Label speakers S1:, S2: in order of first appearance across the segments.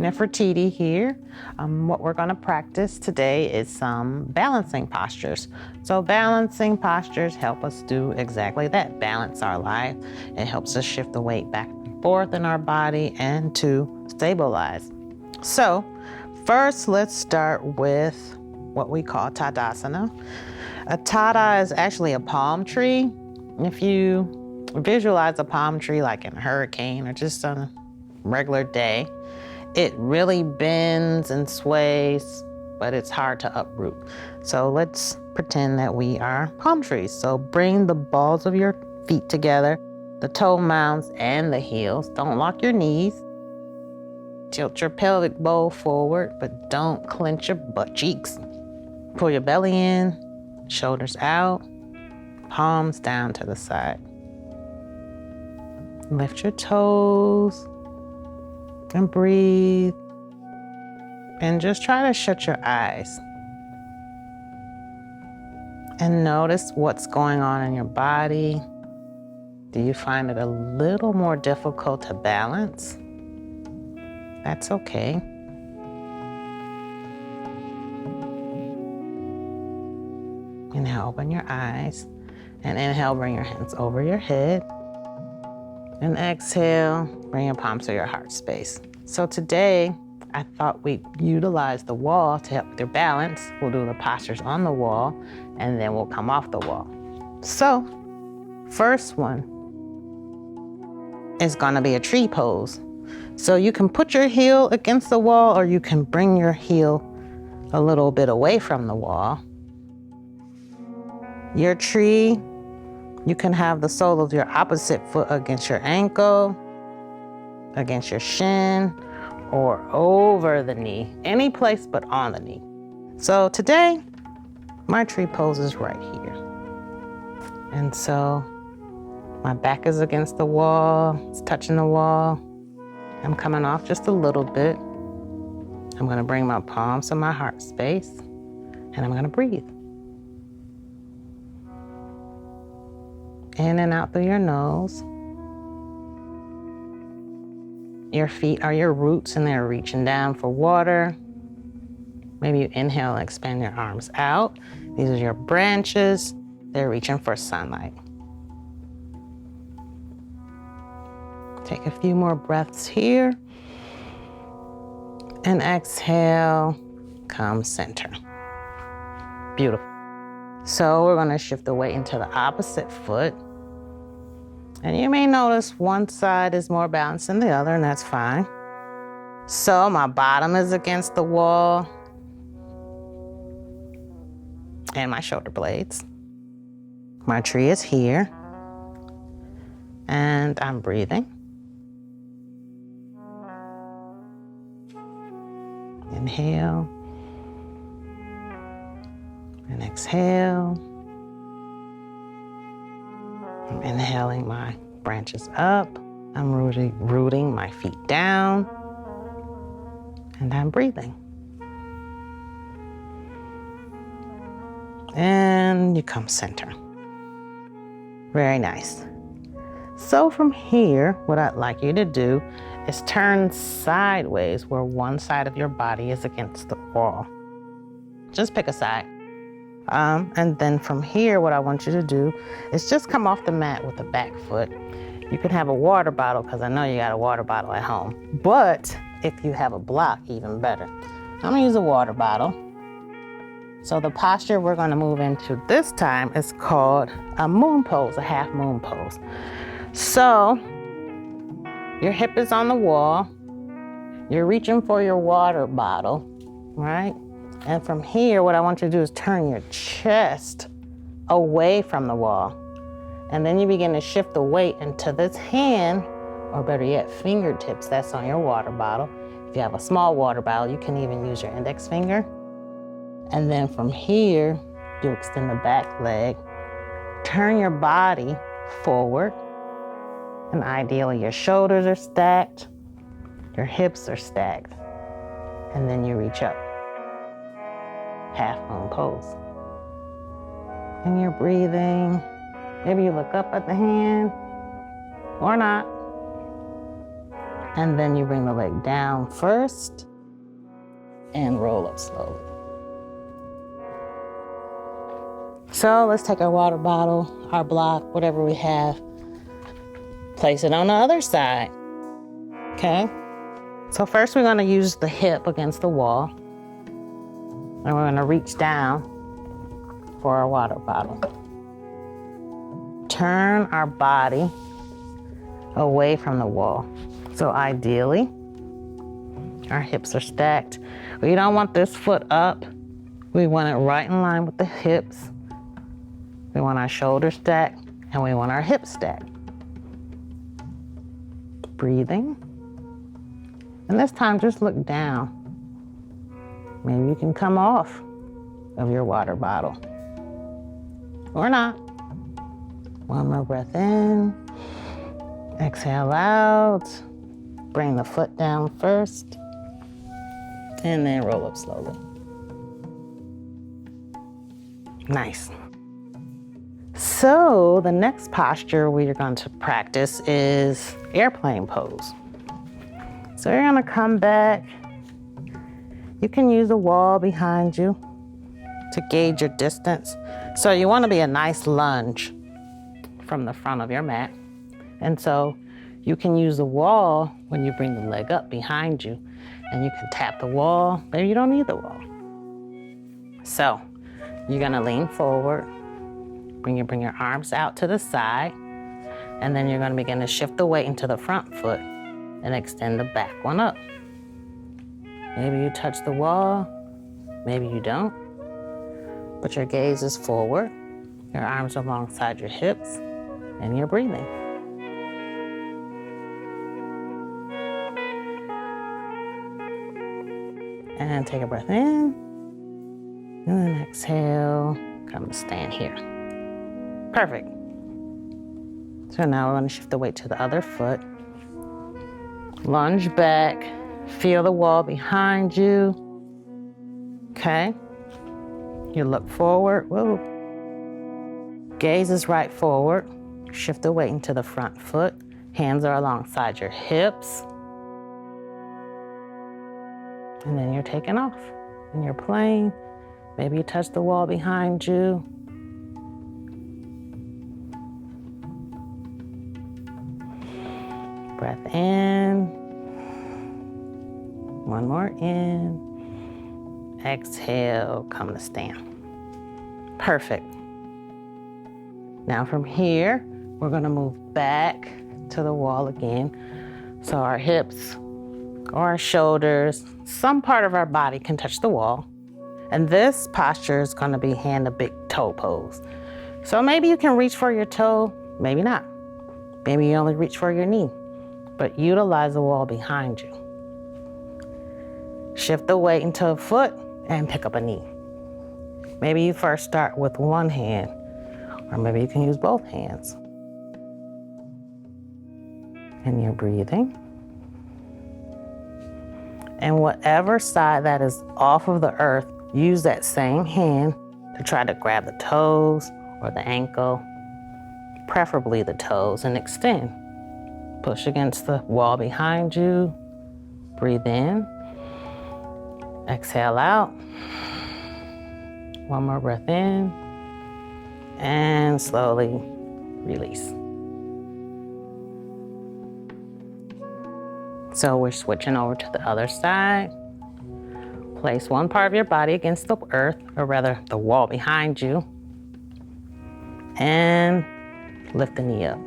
S1: Nefertiti here. What we're going to practice today is some balancing postures. So balancing postures help us do exactly that, balance our life. It helps us shift the weight back and forth in our body and to stabilize. So first, let's start with what we call Tadasana. A tada is actually a palm tree. If you visualize a palm tree like in a hurricane or just on a regular day, it really bends and sways, but it's hard to uproot. So let's pretend that we are palm trees. So bring the balls of your feet together, the toe mounds and the heels. Don't lock your knees. Tilt your pelvic bowl forward, but don't clench your butt cheeks. Pull your belly in, shoulders out, palms down to the side. Lift your toes and breathe. And just try to shut your eyes. And notice what's going on in your body. Do you find it a little more difficult to balance? That's okay. Inhale, open your eyes. And inhale, bring your hands over your head. And exhale, bring your palms to your heart space. So today, I thought we'd utilize the wall to help with your balance. We'll do the postures on the wall, and then we'll come off the wall. So, first one is gonna be a tree pose. So you can put your heel against the wall, or you can bring your heel a little bit away from the wall. Your tree, you can have the sole of your opposite foot against your ankle, against your shin, or over the knee, any place but on the knee. So today, my tree pose is right here. And so my back is against the wall, it's touching the wall. I'm coming off just a little bit. I'm gonna bring my palms to my heart space, and I'm gonna breathe. In and out through your nose. Your feet are your roots and they're reaching down for water. Maybe you inhale and expand your arms out. These are your branches. They're reaching for sunlight. Take a few more breaths here. And exhale, come center. Beautiful. So we're gonna shift the weight into the opposite foot. And you may notice one side is more balanced than the other, and that's fine. So my bottom is against the wall and my shoulder blades. My tree is here, and I'm breathing. Inhale. And exhale. I'm inhaling my branches up. I'm rooting my feet down. And I'm breathing. And you come center. Very nice. So from here, what I'd like you to do is turn sideways where one side of your body is against the wall. Just pick a side. And then from here, what I want you to do is just come off the mat with the back foot. You can have a water bottle, because I know you got a water bottle at home. But if you have a block, even better. I'm gonna use a water bottle. So the posture we're gonna move into this time is called a moon pose, a half moon pose. So your hip is on the wall. You're reaching for your water bottle, right? And from here, what I want you to do is turn your chest away from the wall. And then you begin to shift the weight into this hand, or better yet, fingertips that's on your water bottle. If you have a small water bottle, you can even use your index finger. And then from here, you extend the back leg, turn your body forward, and ideally your shoulders are stacked, your hips are stacked, and then you reach up. Half moon pose. And you're breathing. Maybe you look up at the hand or not. And then you bring the leg down first and roll up slowly. So let's take our water bottle, our block, whatever we have, place it on the other side, okay? So first we're gonna use the hip against the wall, and we're gonna reach down for our water bottle. Turn our body away from the wall. So ideally, our hips are stacked. We don't want this foot up. We want it right in line with the hips. We want our shoulders stacked, and we want our hips stacked. Breathing. And this time, just look down. Maybe you can come off of your water bottle. Or not. One more breath in. Exhale out. Bring the foot down first. And then roll up slowly. Nice. So the next posture we're going to practice is airplane pose. So you're going to come back. You can use a wall behind you to gauge your distance. So you want to be a nice lunge from the front of your mat. And so you can use the wall when you bring the leg up behind you, and you can tap the wall. Maybe you don't need the wall. So you're going to lean forward. Bring your arms out to the side, and then you're going to begin to shift the weight into the front foot and extend the back one up. Maybe you touch the wall, maybe you don't, but your gaze is forward, your arms alongside your hips, and you're breathing. And take a breath in, and then exhale, come to stand here. Perfect. So now we're going to shift the weight to the other foot. Lunge back. Feel the wall behind you. Okay. You look forward. Whoa. Gaze is right forward. Shift the weight into the front foot. Hands are alongside your hips. And then you're taking off. And you're playing. Maybe you touch the wall behind you. Breath in. One more in. Exhale, come to stand. Perfect. Now from here, we're gonna move back to the wall again. So our hips or our shoulders, some part of our body can touch the wall. And this posture is gonna be hand to big toe pose. So maybe you can reach for your toe, maybe not. Maybe you only reach for your knee. But utilize the wall behind you. Shift the weight into a foot and pick up a knee. Maybe you first start with one hand, or maybe you can use both hands. And you're breathing. And whatever side that is off of the earth, use that same hand to try to grab the toes or the ankle, preferably the toes, and extend. Push against the wall behind you. Breathe in. Exhale out. One more breath in. And slowly release. So we're switching over to the other side. Place one part of your body against the earth, or rather the wall behind you. And lift the knee up.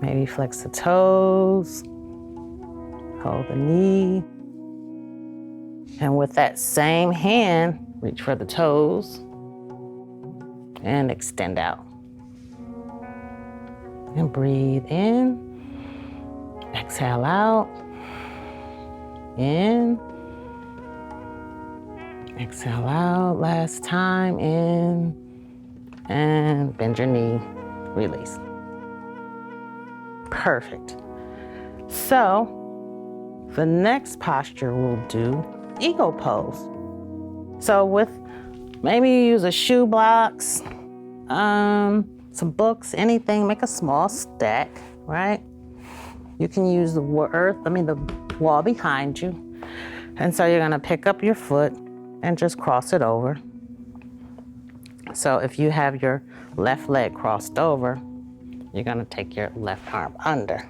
S1: Maybe flex the toes, hold the knee. And with that same hand, reach for the toes and extend out. And breathe in, exhale out, in, exhale out, last time, in, and bend your knee, release. Perfect. So the next posture we'll do, eagle pose. So with, maybe you use a shoe box, some books, anything, make a small stack, right? You can use the wall behind you. And so you're gonna pick up your foot and just cross it over. So if you have your left leg crossed over, you're gonna take your left arm under.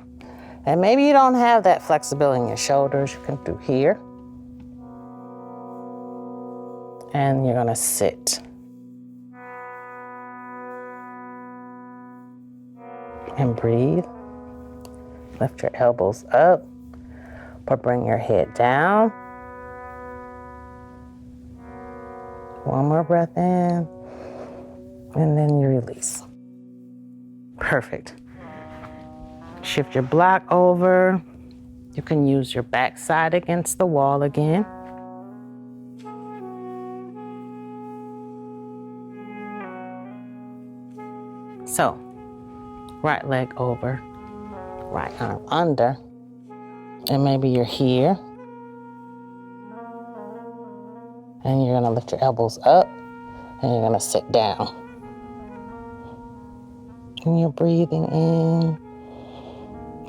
S1: And maybe you don't have that flexibility in your shoulders, you can do here. And you're gonna sit. And breathe. Lift your elbows up, but bring your head down. One more breath in, and then you release. Perfect. Shift your block over. You can use your backside against the wall again. So, right leg over, right arm under, and maybe you're here. And you're gonna lift your elbows up, and you're gonna sit down. And you're breathing in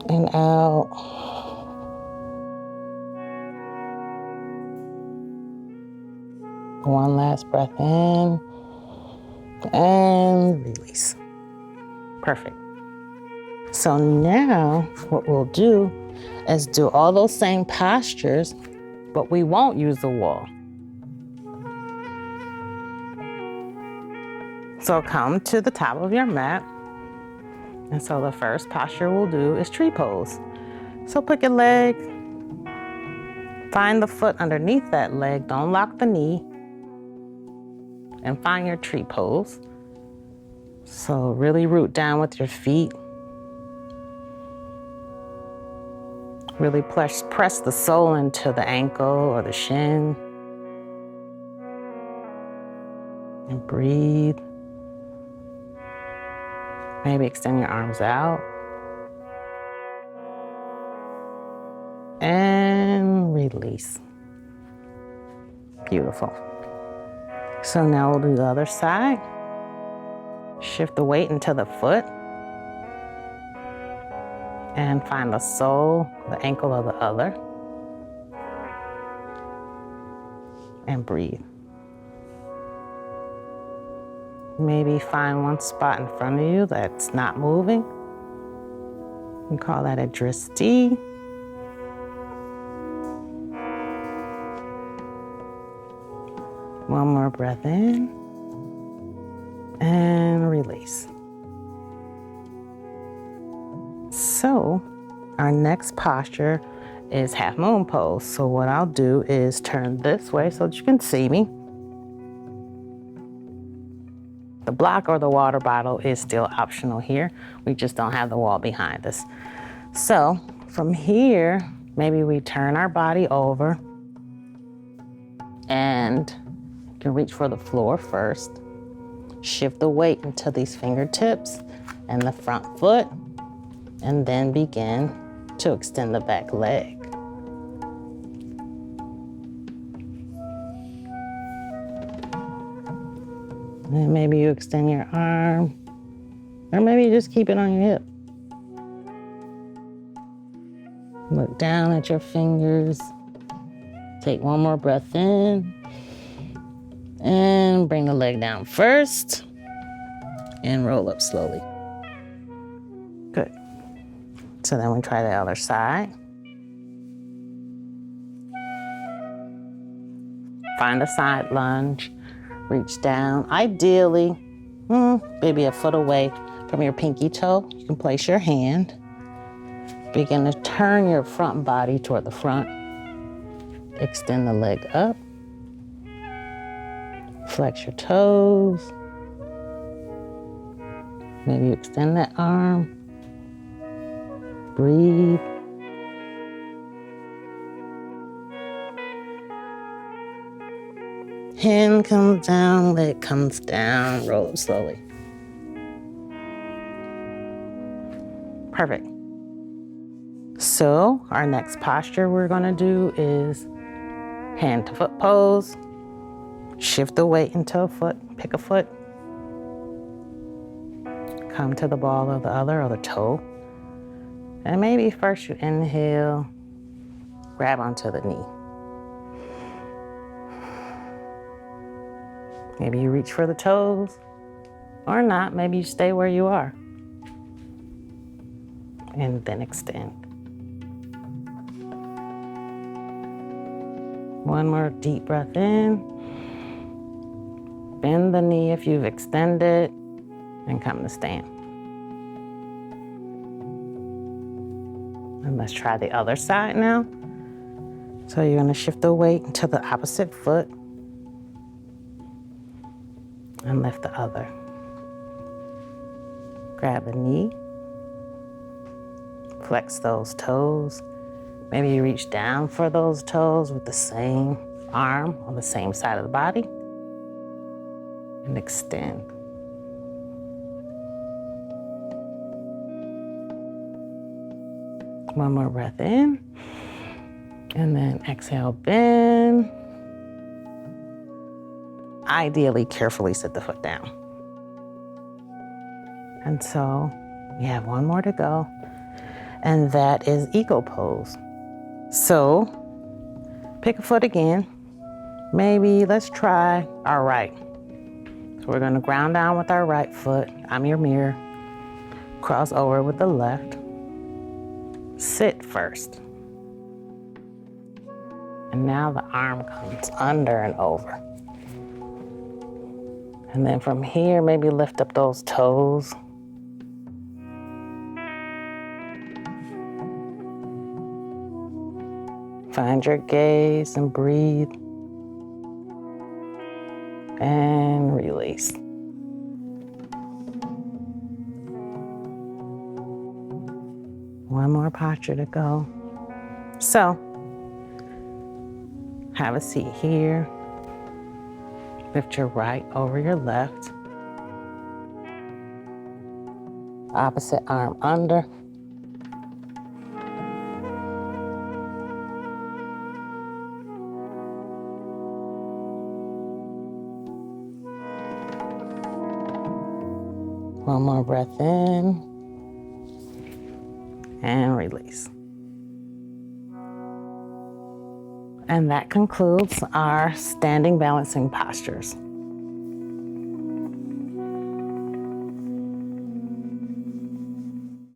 S1: and out. One last breath in and release. Perfect. So now what we'll do is do all those same postures, but we won't use the wall. So come to the top of your mat. And so the first posture we'll do is tree pose. So pick a leg, find the foot underneath that leg, don't lock the knee, and find your tree pose. So really root down with your feet. Really press the sole into the ankle or the shin. And breathe. Maybe extend your arms out. And release. Beautiful. So now we'll do the other side. Shift the weight into the foot. And find the sole, the ankle of the other. And breathe. Maybe find one spot in front of you that's not moving. We call that a dristi. One more breath in and release. So our next posture is half moon pose. So what I'll do is turn this way so that you can see me. The block or the water bottle is still optional here. We just don't have the wall behind us. So from here, maybe we turn our body over and you can reach for the floor first. Shift the weight into these fingertips and the front foot, and then begin to extend the back leg. And maybe you extend your arm, or maybe you just keep it on your hip. Look down at your fingers. Take one more breath in. And bring the leg down first. And roll up slowly. Good. So then we try the other side. Find a side lunge. Reach down, ideally, maybe a foot away from your pinky toe. You can place your hand. Begin to turn your front body toward the front. Extend the leg up. Flex your toes. Maybe extend that arm. Breathe. Hand comes down, leg comes down, roll it slowly. Perfect. So our next posture we're gonna do is hand to foot pose. Shift the weight into a foot, pick a foot. Come to the ball of the other or the toe. And maybe first you inhale, grab onto the knee. Maybe you reach for the toes, or not. Maybe you stay where you are. And then extend. One more deep breath in. Bend the knee if you've extended, and come to stand. And let's try the other side now. So you're gonna shift the weight to the opposite foot and lift the other. Grab the knee, flex those toes. Maybe you reach down for those toes with the same arm on the same side of the body and extend. One more breath in, and then exhale, bend. Ideally, carefully sit the foot down. And so we have one more to go, and that is eagle pose. So pick a foot again. Maybe let's try our right. So we're gonna ground down with our right foot. I'm your mirror. Cross over with the left. Sit first. And now the arm comes under and over. And then from here, maybe lift up those toes. Find your gaze and breathe. And release. One more posture to go. So, have a seat here. Lift your right over your left. Opposite arm under. One more breath in and release. And that concludes our standing balancing postures.